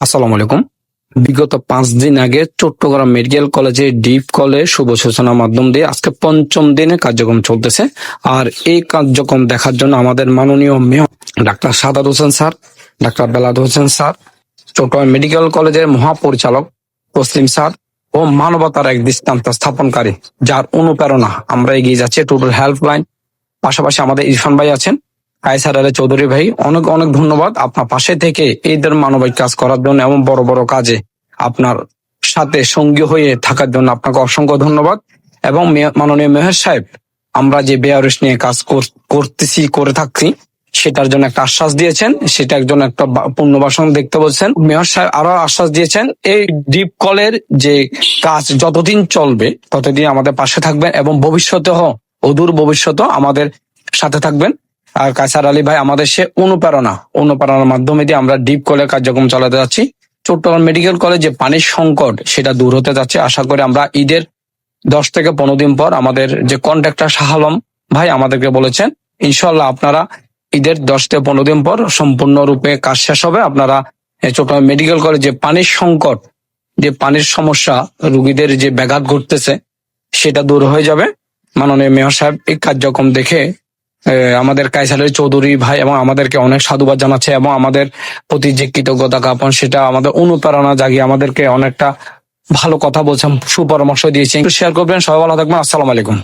আসসালামু আলাইকুম। বিগত 5 দিন আগে চট্টগ্রাম মেডিকেল কলেজে ডিপ কলে শুভ সূচনা মাধ্যম দিয়ে আজকে 5ম দিনে কার্যক্রম চলতেছে। আর এই কার্যক্রম দেখার জন্য আমাদের মাননীয় mayor doctor Sadat Hossain sir, doctor Belayet Hossain sir, Chattogram medical কলেজের মহাপরিচালক তসলিম স্যার ও মানবতার এক দৃষ্টান্ত স্থাপনকারী, যার অনুপ্রেরণা আমরা এগিয়ে যাচ্ছি টোটাল হেল্পলাইন। পাশাপাশি আমাদের ইরফান ভাই আছেন, কায়সার আলী চৌধুরী ভাই, অনেক অনেক ধন্যবাদ আপনার পাশে থেকে এইদের মানবিক কাজ করার জন্য এবং বড় বড় কাজে আপনার সাথে সঙ্গী হয়ে থাকার জন্য আপনাকে অসংখ্য ধন্যবাদ। এবং মাননীয় মেয়র সাহেব, আমরা যে বেয়ারস নিয়ে কাজ করে থাকছি সেটার জন্য একটা আশ্বাস দিয়েছেন, সেটা একজন একটা পুনর্বাসন দেখতে বলছেন। মেয়র সাহেব আরো আশ্বাস দিয়েছেন এই ডিপ কলের যে কাজ যতদিন চলবে ততদিন আমাদের পাশে থাকবেন এবং ভবিষ্যতেও অদূর ভবিষ্যতেও আমাদের সাথে থাকবেন। আর কায়সার আলী ভাই আমাদের সে অনুপ্রেরণার মাধ্যমে দিয়ে আমরা ডিপ কলের কার্যক্রম চালাতে যাচ্ছি। চট্টগ্রাম মেডিকেল কলেজে পানির সংকট সেটা দূর হতে যাচ্ছে। আশা করি আমরা ঈদের 10 থেকে 15 দিন পর আমাদের যে কন্ট্রাক্টর শাহ আলম ভাই আমাদেরকে বলেছেন, ইনশাল্লাহ আপনারা ঈদের 10 থেকে 15 দিন পর সম্পূর্ণরূপে কাজ শেষ হবে। আপনারা চট্টগ্রাম মেডিকেল কলেজে পানির সংকট, যে পানির সমস্যা, রোগীদের যে ব্যাঘাত ঘটতেছে সেটা দূর হয়ে যাবে। মাননীয় মেয়র সাহেব এই কার্যক্রম দেখে আমাদের কায়সার আলী চৌধুরী ভাই এবং আমাদেরকে অনেক সাধুবাদ জানাচ্ছে এবং আমাদের প্রতি যে কৃতজ্ঞতা জ্ঞাপন সেটা আমাদের অনুপ্রেরণা জাগিয়ে আমাদেরকে অনেকটা ভালো কথা বলছেন, সুপরামর্শ দিয়েছেন। শেয়ার করবেন। সবাই ভালো থাকবেন। আসসালামু আলাইকুম।